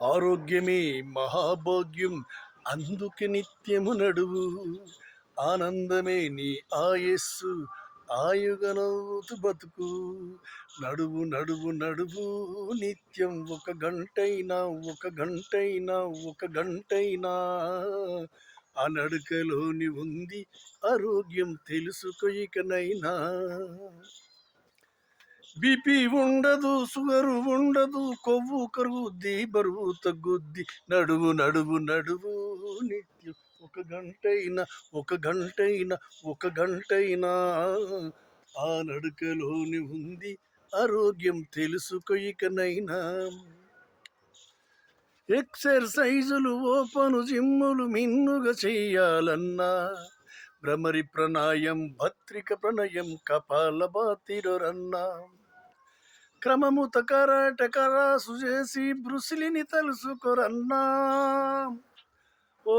ఆరోగ్యమే మహాభాగ్యం, అందుకే నిత్యము నడువు. ఆనందమే నీ ఆయస్సు, ఆయుగ నవ్వుతూ బతుకు. నడువు నడువు నడువు నిత్యం, ఒక గంటైనా ఒక గంటైనా ఒక గంటైనా. ఆ నడుకలోని ఉంది ఆరోగ్యం, తెలుసుకో ఇకనైనా. బీపీ ఉండదు, షుగరు ఉండదు, కొవ్వు కరుగుద్ది, బరువు తగ్గుద్ది. నడువు నడువు నడువు నిత్యం, ఒక గంటైనా ఒక గంటైనా ఒక గంటైనా. ఆ నడుకలోని ఉంది ఆరోగ్యం, తెలుసుకో ఇకనైనా. ఎక్సర్సైజులు, ఓపెను జిమ్ములు మిన్నుగా చెయ్యాలన్నా, భ్రమరి ప్రణాయం, భత్రిక ప్రణయం, కపాలభాతిరన్నా. క్రమముత కరాట కరాసు చేసి బ్రుసిలిని తెలుసుకోరన్నా. ఓ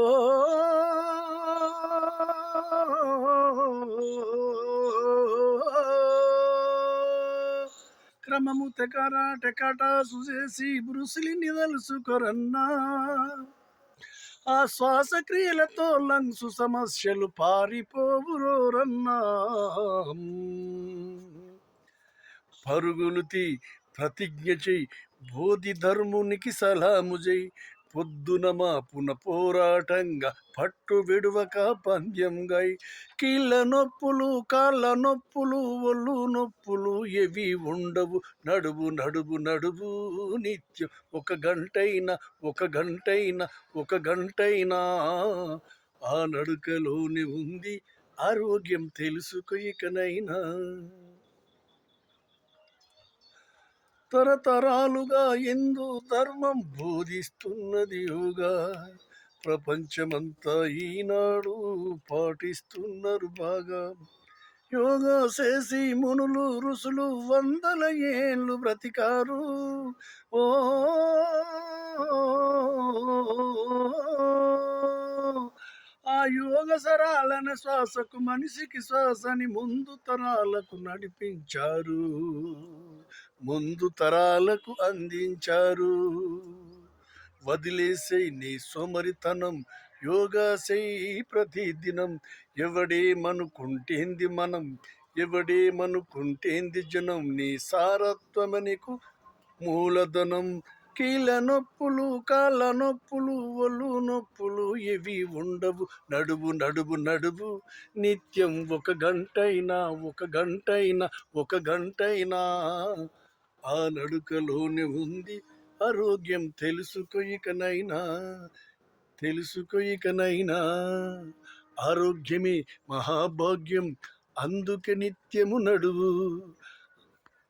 క్రమముత కరాట కటాసు చేసి బ్రుసిలిని తెలుసుకోరన్నా. ఆ శ్వాసక్రియలతో లంగ్స్ సమస్యలు పారిపోవురోరన్నా. పరుగులు తీ, ప్రతిజ్ఞ చెయ్యి, బోధి ధర్మునికి సలాము చేయి. పొద్దున మాపున పోరాటంగా, పట్టు విడువక పంద్యంగాయ్. కీళ్ళ నొప్పులు, కాళ్ళ నొప్పులు, ఒళ్ళు నొప్పులు ఏవి ఉండవు. నడువు నడువు నడువు నిత్యం, ఒక గంటైనా ఒక గంటైనా ఒక గంటైనా. ఆ నడుకలోని ఉంది ఆరోగ్యం, తెలుసుకో ఇకనైనా. తరతరాలుగా హిందూ ధర్మం బోధిస్తున్నది యోగా. ప్రపంచమంతా ఈనాడు పాటిస్తున్నారు బాగా. యోగా చేసి మునులు ఋషులు వందల ఏళ్ళు బ్రతికారు. ఓ ఆ యోగ సరాలన శ్వాసకు, మనిషికి శ్వాసని ముందు తరాలకు నడిపించారు, ముందు తరాలకు అందించారు. వదిలేసే నీ సోమరితనం, యోగా చేయి ప్రతిదినం. ఎవడేమనుకుంటేంది మనం, ఎవడేమనుకుంటేంది జనం, నీ సారత్వమనికు మూలధనం. కీళ్ళ నొప్పులు, కాళ్ళ నొప్పులు, ఒళ్ళు నొప్పులు ఏవి ఉండవు. నడువు నడువు నడువు నిత్యం, ఒక గంటైనా ఒక గంటైనా ఒక గంటైనా. ఆ నడుకలోనే ఉంది ఆరోగ్యం, తెలుసుకో ఇకనైనా, తెలుసుకో ఇకనైనా. ఆరోగ్యమే మహాభాగ్యం, అందుకే నిత్యము నడువు.